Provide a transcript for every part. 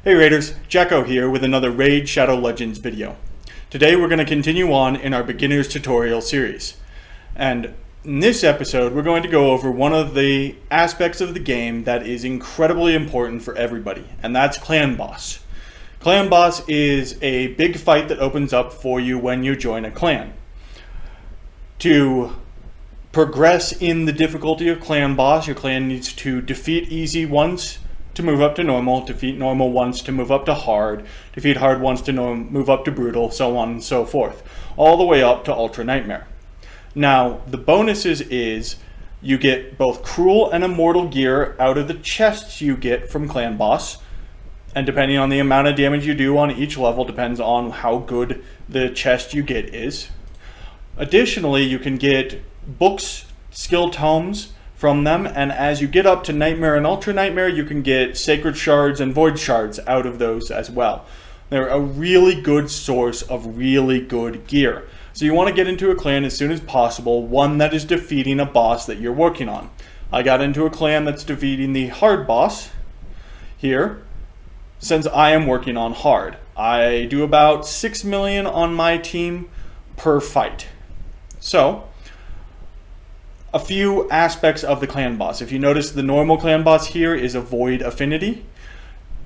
Hey Raiders, Jako here with another Raid Shadow Legends video. Today we're going to continue on in our beginner's tutorial series. And in this episode we're going to go over one of the aspects of the game that is incredibly important for everybody, and that's Clan Boss. Clan Boss is a big fight that opens up for you when you join a clan. To progress in the difficulty of Clan Boss, your clan needs to defeat easy once to move up to normal, defeat normal once to move up to hard, defeat hard once to move up to brutal, so on and so forth, all the way up to Ultra Nightmare. Now, the bonuses is you get both cruel and immortal gear out of the chests you get from Clan Boss, and depending on the amount of damage you do on each level depends on how good the chest you get is. Additionally, you can get books, skill tomes from them, and as you get up to Nightmare and Ultra Nightmare, you can get Sacred Shards and Void Shards out of those as well. They're a really good source of really good gear. So you want to get into a clan as soon as possible, one that is defeating a boss that you're working on. I got into a clan that's defeating the hard boss here, since I am working on hard. I do about 6 million on my team per fight. So, a few aspects of the clan boss. If you notice, the normal clan boss here is a void affinity.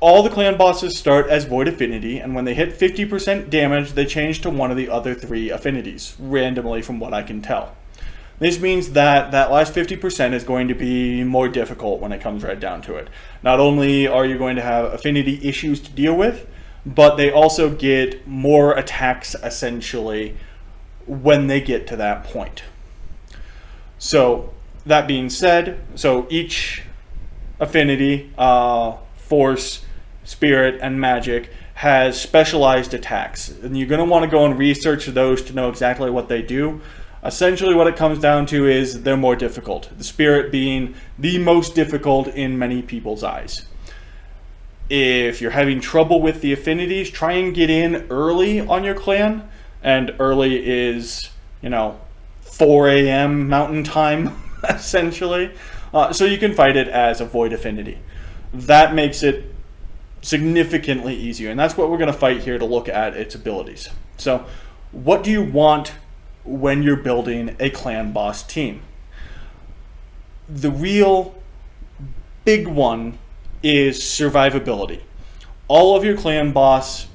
All the clan bosses start as void affinity, and when they hit 50% damage, they change to one of the other 3 affinities, randomly from what I can tell. This means that that last 50% is going to be more difficult when it comes right down to it. Not only are you going to have affinity issues to deal with, but they also get more attacks, essentially, when they get to that point. So, that being said, so each affinity, force, spirit, and magic has specialized attacks. And you're going to want to go and research those to know exactly what they do. Essentially what it comes down to is they're more difficult. The spirit being the most difficult in many people's eyes. If you're having trouble with the affinities, try and get in early on your clan. And early is, 4 a.m. mountain time, essentially. So you can fight it as a void affinity. That makes it significantly easier, and that's what we're going to fight here to look at its abilities. So, what do you want when you're building a clan boss team? The real big one is survivability. All of your clan boss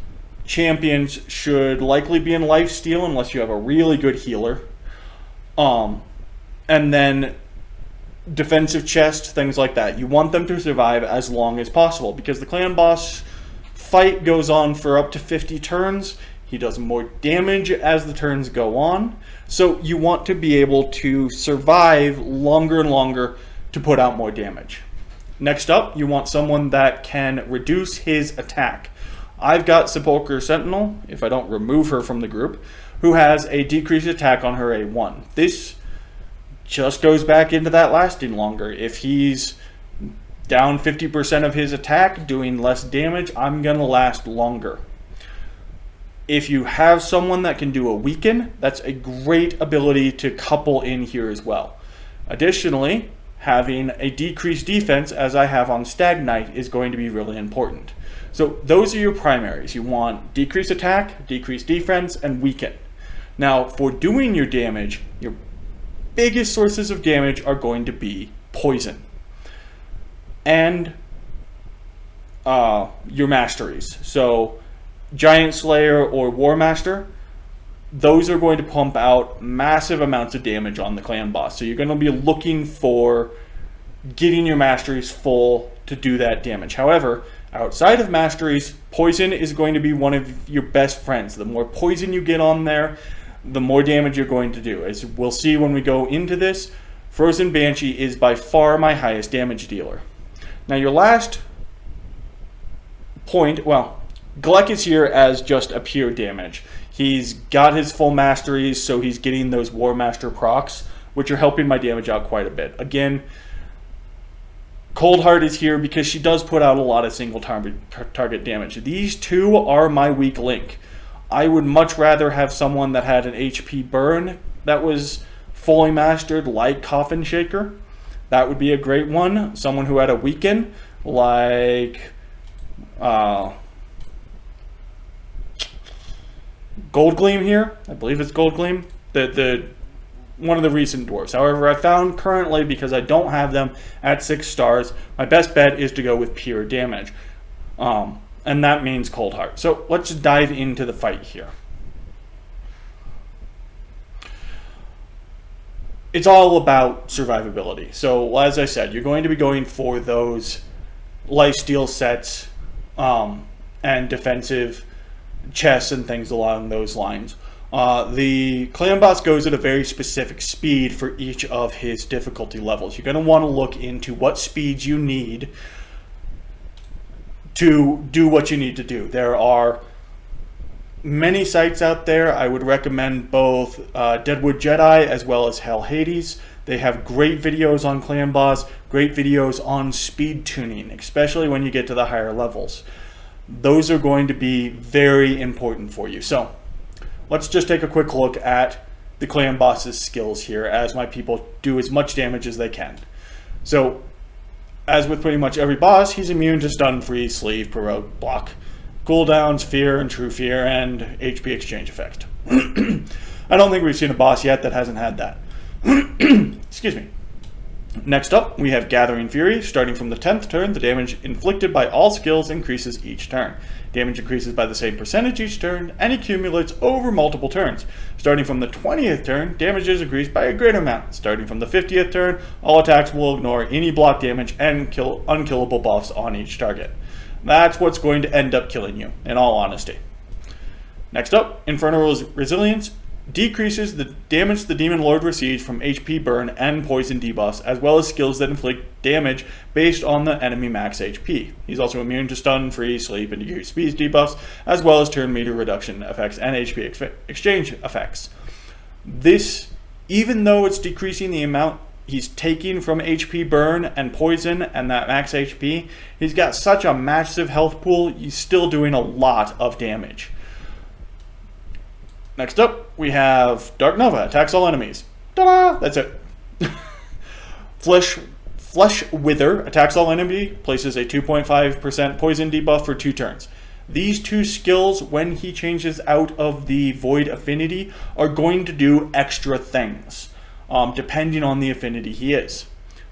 champions should likely be in lifesteal unless you have a really good healer. And then defensive chest, things like that. You want them to survive as long as possible because the clan boss fight goes on for up to 50 turns. He does more damage as the turns go on. So you want to be able to survive longer and longer to put out more damage. Next up, you want someone that can reduce his attack. I've got Sepulchre Sentinel, if I don't remove her from the group, who has a decreased attack on her A1. This just goes back into that lasting longer. If he's down 50% of his attack, doing less damage, I'm going to last longer. If you have someone that can do a weaken, that's a great ability to couple in here as well. Additionally, having a decreased defense, as I have on Stag Knight, is going to be really important. So those are your primaries. You want decreased attack, decreased defense, and weaken. Now, for doing your damage, your biggest sources of damage are going to be poison and your masteries. So Giant Slayer or War Master, those are going to pump out massive amounts of damage on the clan boss. So you're going to be looking for getting your masteries full to do that damage. However, outside of masteries, poison is going to be one of your best friends. The more poison you get on there, the more damage you're going to do. As we'll see when we go into this, Frozen Banshee is by far my highest damage dealer. Now your last point, well, Gleck is here as just a pure damage. He's got his full masteries, so he's getting those War Master procs, which are helping my damage out quite a bit. Again, Coldheart is here because she does put out a lot of single target damage. These two are my weak link. I would much rather have someone that had an HP burn that was fully mastered, like Coffin Shaker. That would be a great one. Someone who had a weaken, like Gold Gleam here. I believe it's Gold Gleam. The one of the recent dwarves. However, I found currently, because I don't have them at 6 stars, my best bet is to go with pure damage. And that means Cold Heart. So let's dive into the fight here. It's all about survivability. So as I said, you're going to be going for those lifesteal sets and defensive chests and things along those lines. The clan boss goes at a very specific speed for each of his difficulty levels. You're going to want to look into what speeds you need to do what you need to do. There are many sites out there. I would recommend both Deadwood Jedi as well as Hell Hades. They have great videos on clan boss, great videos on speed tuning, especially when you get to the higher levels. Those are going to be very important for you. So let's just take a quick look at the clan boss's skills here as my people do as much damage as they can. So as with pretty much every boss, he's immune to stun, freeze, sleeve, prorogue, block, cooldowns, fear, and true fear, and HP exchange effect. I don't think we've seen a boss yet that hasn't had that. Excuse me. Next up, we have Gathering Fury. Starting from the 10th turn, the damage inflicted by all skills increases each turn. Damage increases by the same percentage each turn and accumulates over multiple turns. Starting from the 20th turn, damage is increased by a greater amount. Starting from the 50th turn, all attacks will ignore any block damage and kill unkillable buffs on each target. That's what's going to end up killing you, in all honesty. Next up, Infernal Resilience decreases the damage the Demon Lord receives from HP burn and poison debuffs, as well as skills that inflict damage based on the enemy max HP. He's also immune to stun, freeze, sleep, and decreased speed debuffs, as well as turn meter reduction effects and HP exchange effects. This, even though it's decreasing the amount he's taking from HP burn and poison and that max HP, he's got such a massive health pool, he's still doing a lot of damage. Next up, we have Dark Nova. Attacks all enemies. Ta-da! That's it. Flesh Wither. Attacks all enemy. Places a 2.5% poison debuff for 2 turns. These 2 skills, when he changes out of the Void affinity, are going to do extra things, depending on the affinity he is.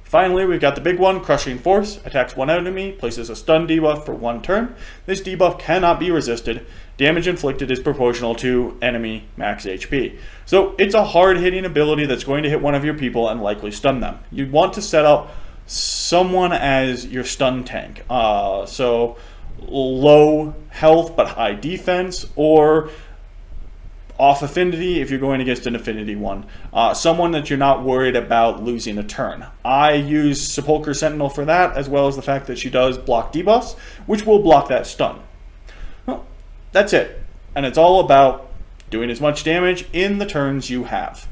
Finally, we've got the big one, Crushing Force. Attacks one enemy, places a stun debuff for 1 turn. This debuff cannot be resisted. Damage inflicted is proportional to enemy max HP. So it's a hard-hitting ability that's going to hit one of your people and likely stun them. You'd want to set up someone as your stun tank. So low health but high defense, or off affinity if you're going against an affinity one. Someone that you're not worried about losing a turn. I use Sepulchre Sentinel for that, as well as the fact that she does block debuffs, which will block that stun. Well, that's it. And it's all about doing as much damage in the turns you have.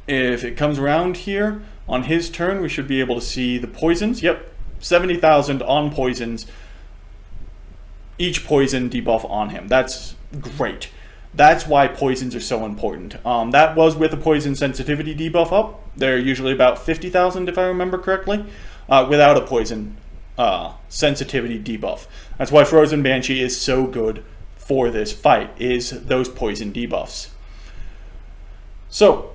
If it comes around here, on his turn, we should be able to see the poisons. Yep, 70,000 on poisons. Each poison debuff on him. That's great. That's why poisons are so important. That was with a poison sensitivity debuff up. They're usually about 50,000 if I remember correctly, without a poison sensitivity debuff. That's why Frozen Banshee is so good for this fight, is those poison debuffs. So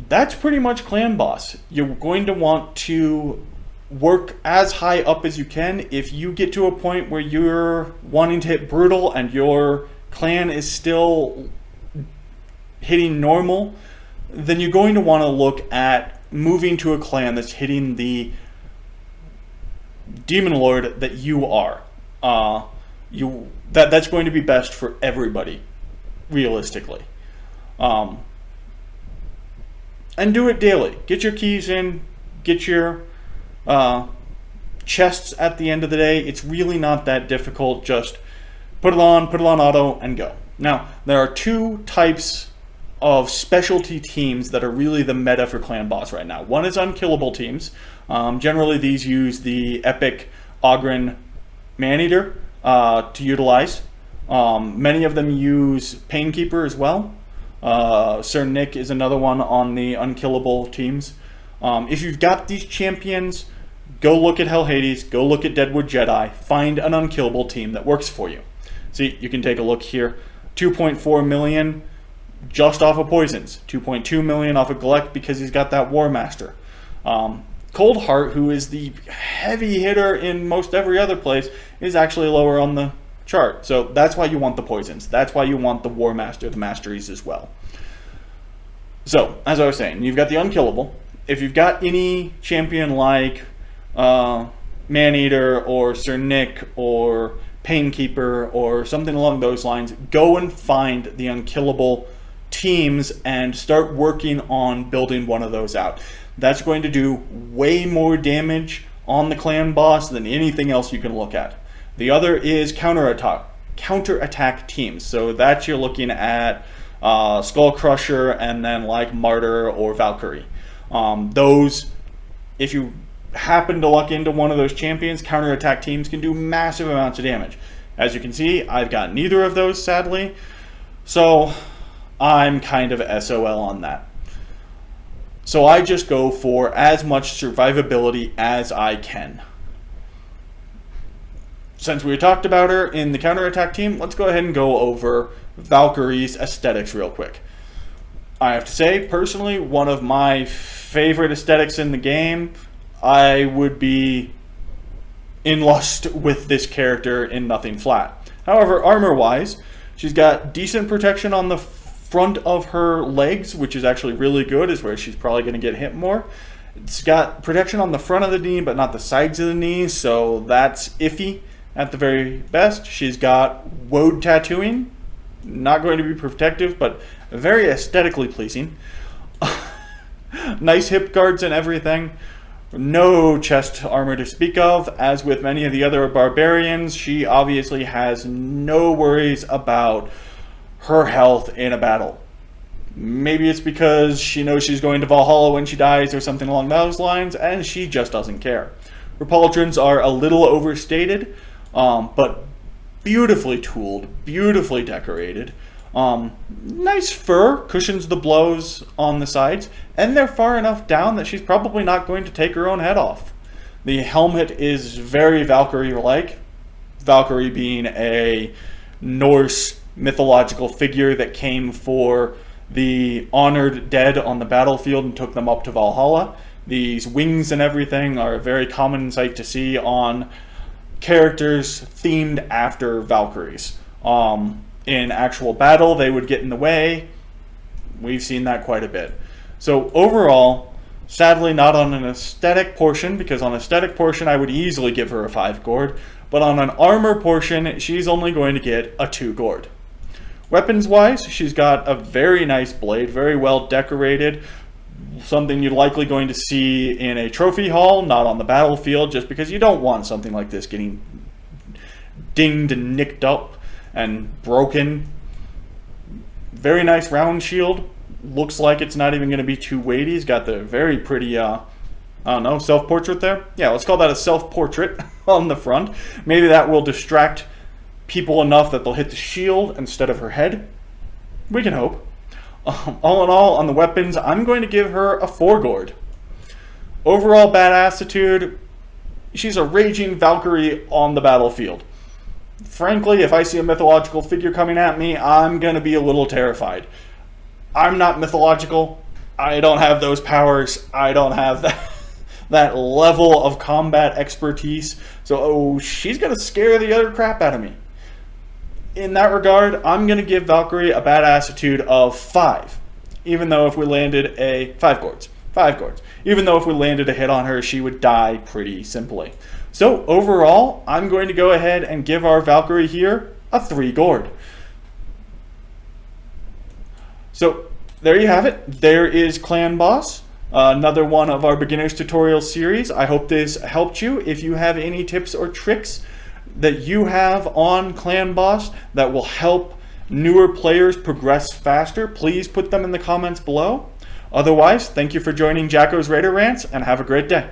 that's pretty much clan boss. You're going to want to work as high up as you can. If you get to a point where you're wanting to hit brutal and your clan is still hitting normal, then you're going to want to look at moving to a clan that's hitting the Demon Lord that you are. That's going to be best for everybody, realistically. And do it daily. Get your keys in, get your chests at the end of the day. It's really not that difficult. Just put it on auto, and go. Now, there are 2 types of specialty teams that are really the meta for clan boss right now. One is unkillable teams. Generally, these use the epic Ogren Maneater to utilize. Many of them use Painkeeper as well. Sir Nick is another one on the unkillable teams. If you've got these champions, go look at Hell Hades, go look at Deadwood Jedi, find an unkillable team that works for you. See, you can take a look here. 2.4 million just off of Poisons. 2.2 million off of Galek because he's got that War Master. Cold Heart, who is the heavy hitter in most every other place, is actually lower on the chart. So that's why you want the Poisons. That's why you want the War Master, the Masteries as well. So, as I was saying, you've got the Unkillable. If you've got any champion like Maneater or Sir Nick or Painkeeper or something along those lines, go and find the Unkillable teams and start working on building one of those out. That's going to do way more damage on the clan boss than anything else you can look at. The other is counterattack teams. So that you're looking at Skull Crusher and then like Martyr or Valkyrie. Those, if you happen to luck into one of those champions, counterattack teams can do massive amounts of damage. As you can see, I've got neither of those, sadly. So I'm kind of SOL on that. So I just go for as much survivability as I can. Since we talked about her in the counterattack team, let's go ahead and go over Valkyrie's aesthetics real quick. I have to say, personally, one of my favorite aesthetics in the game. I would be in lust with this character in Nothing Flat. However, armor-wise, she's got decent protection on the front of her legs, which is actually really good, is where she's probably going to get hit more. It's got protection on the front of the knee, but not the sides of the knee, so that's iffy at the very best. She's got woad tattooing, not going to be protective, but very aesthetically pleasing. Nice hip guards and everything. No chest armor to speak of. As with many of the other barbarians, she obviously has no worries about her health in a battle. Maybe it's because she knows she's going to Valhalla when she dies or something along those lines, and she just doesn't care. Her pauldrons are a little overstated, but beautifully tooled, beautifully decorated. Nice fur cushions the blows on the sides, and they're far enough down that she's probably not going to take her own head off. The helmet is very Valkyrie-like, Valkyrie being a Norse mythological figure that came for the honored dead on the battlefield and took them up to Valhalla. These wings and everything are a very common sight to see on characters themed after Valkyries. In actual battle, they would get in the way. We've seen that quite a bit. So overall, sadly not on an aesthetic portion, because on aesthetic portion I would easily give her a 5 gourd, but on an armor portion, she's only going to get a 2 gourd. Weapons-wise, she's got a very nice blade, very well decorated, something you're likely going to see in a trophy hall, not on the battlefield, just because you don't want something like this getting dinged and nicked up and broken. Very nice round shield. Looks like it's not even going to be too weighty. He's got the very pretty, I don't know, self-portrait there? Yeah, let's call that a self-portrait on the front. Maybe that will distract people enough that they'll hit the shield instead of her head. We can hope. All in all, on the weapons, I'm going to give her a 4 gourd. Overall badassitude, she's a raging Valkyrie on the battlefield. Frankly, if I see a mythological figure coming at me, I'm going to be a little terrified. I'm not mythological. I don't have those powers. I don't have that level of combat expertise. So, she's going to scare the other crap out of me. In that regard, I'm going to give Valkyrie a badassitude of 5. Even though if we landed a 5 gourds. 5 gourds. Even though if we landed a hit on her, she would die pretty simply. So overall, I'm going to go ahead and give our Valkyrie here a 3 gourd. So there you have it. There is Clan Boss. Another one of our beginners tutorial series. I hope this helped you. If you have any tips or tricks that you have on Clan Boss that will help newer players progress faster, please put them in the comments below. Otherwise, thank you for joining Jako's Raider Rants, and have a great day.